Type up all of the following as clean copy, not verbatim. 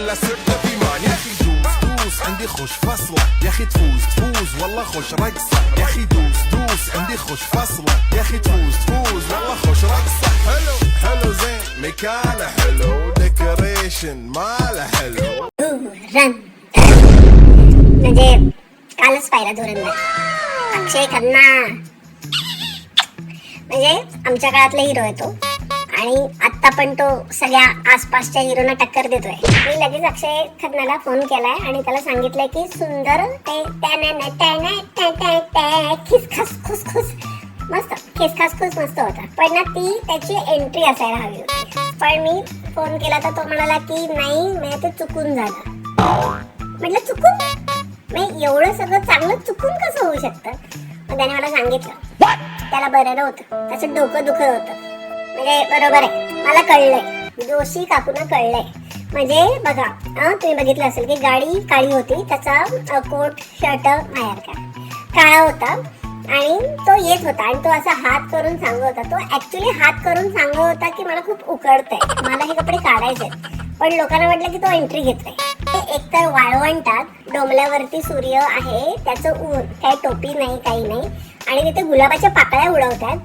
ولا سبنا في مان يا اخي دوس دوس عندي خوش فصلة يا اخي تفوز تفوز والله خوش رقصة يا اخي دوس دوس عندي خوش فصلة يا اخي تفوز تفوز والله خوش رقصة حلو حلو زين مكانه حلو ديكوريشن ماله حلو run म्हणजे कालच पाहिला धुरंधर अक्षय खन्ना म्हणजे आमच्या काळातला हिरो आहे तो आणि आता पण तो सगळ्या आसपासच्या हिरोना टक्कर देतोय. मी लगेच अक्षय खन्नाला फोन केलाय आणि त्याला सांगितलंय की सुंदर ते खिसखस खुसखुस मस्त खिसखस खुस मस्त होता पण ना ती त्याची एंट्री असायला हवी होती. पण मी फोन केला तर तो म्हणाला की नाही मी ते चुकून झालं. म्हटलं चुकून मी एवढं सगळं चांगलं चुकून कसं होऊ शकतं. मग त्याने मला सांगितलं त्याला बरं नव्हतं त्याचं डोकं दुखत होतं. म्हणजे बरोबर आहे मला कळलंय जोशी काकूना कळलंय. म्हणजे बघा तुम्ही बघितलं असेल की गाडी काळी होती त्याचा कोट शर्ट बाहेर काळा होता आणि तो येत होता आणि तो असा हात करून सांगत होता. तो ऍक्च्युली हात करून सांगत होता की मला खूप उकडतंय मला हे कपडे काढायचे पण लोकांना वाटलं की तो एंट्री घेतोय. ते एकतर वाळवंटात डोंबल्यावरती सूर्य आहे त्याचं ऊन काही टोपी नाही काही नाही आणि तिथे गुलाबाच्या पाकळ्या उडवतात.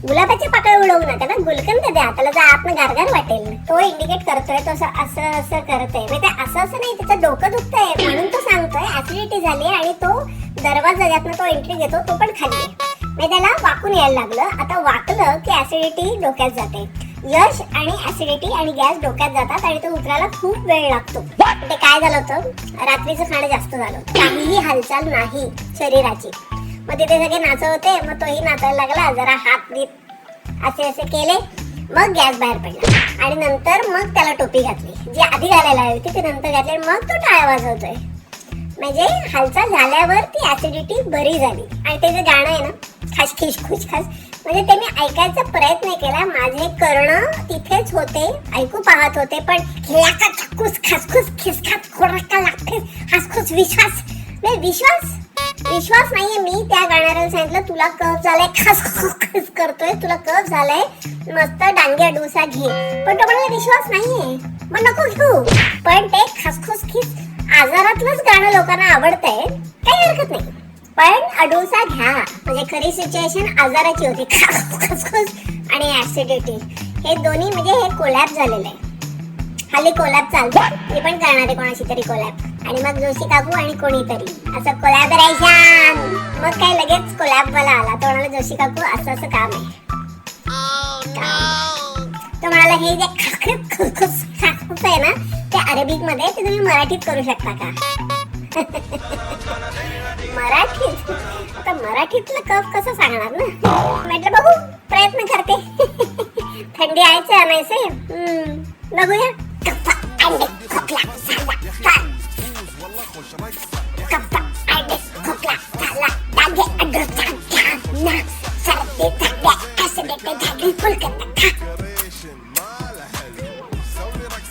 गुलाबाच्या पाकळ्या उडवून त्याला गुलकंद द्या त्याला जर आतनं गारगार वाटेल. तो इंडिकेट करतोय तो असं असं असं करतोय म्हणजे असं असं नाही त्याचं डोकं दुखतंय म्हणून तो सांगतोय ऍसिडिटी झाली आणि तो दरवाजा ज्यातनं तो एंट्री घेतो तो पण खाली आहे. म्हणजे त्याला वाकून यायला लागलं. आता वाकलं की ऍसिडिटी डोक्यात जाते. यश आणि ऍसिडिटी आणि गॅस डोक्यात जातात आणि तो उतरायला खूप वेळ लागतो. ते काय झालं होतं रात्रीचं खाणं जास्त झालं काहीही हालचाल नाही शरीराची. मग तिथे सगळे नाचत होते मग तोही नाचायला लागला जरा हात बीत असे असे केले मग गॅस बाहेर पडला आणि नंतर मग त्याला टोपी घातली जी आधी घालायला हवी होती ती नंतर घातली मग तो टाळ्या वाजवतोय. म्हणजे हालचाल झाल्यावर ती ऍसिडिटी बरी झाली. आणि ते जे गाणं आहे ना खास खिश खुश खास म्हणजे ते मी ऐकायचा प्रयत्न केला माझे कर्ण तिथेच होते ऐकू पाहत होते पण खसखुस खिसखास खोराका लागते हासखुस विश्वास नाही विश्वास नाहीये. मी त्या गाण्याला सांगितलं तुला कफ झालाय खस करतोय तुला कफ झालाय मस्त डांग्या डोसा घे पण तो म्हणाला विश्वास नाहीये मग नको घेऊ. पण ते खसखुस खिस आजारातलंच गाणं लोकांना आवडतंय काही हरकत नाही पण अडोसा घ्या. म्हणजे खरी सिच्युएशन आजाराची होती खसखुस आणि ऍसिडिटी हे दोन्ही म्हणजे हे कोलॅप झालेलं आहे. हल्ली कोलॅप चालतं मी पण करणार आहे कोणाशी तरी कोलॅप आणि मग जोशी काकू आणि कोणीतरी असं कोलॅबरेशन मग काय लगेच कोलॅप वाला आला तो म्हणाला जोशी काकू असं असं काम आहे. तो म्हणाला हे जे खसखुस आहे ना ते अरेबिक मध्ये ते तुम्ही मराठीत करू शकता का. मराठीत आता मराठीतलं कफ कसं सांगणार ना. म्हटलं बघू प्रयत्न करते थंडी आणायचं आणायचे बघूया. खोकला सर्दी ऍसिडिटी झाली फुलकंद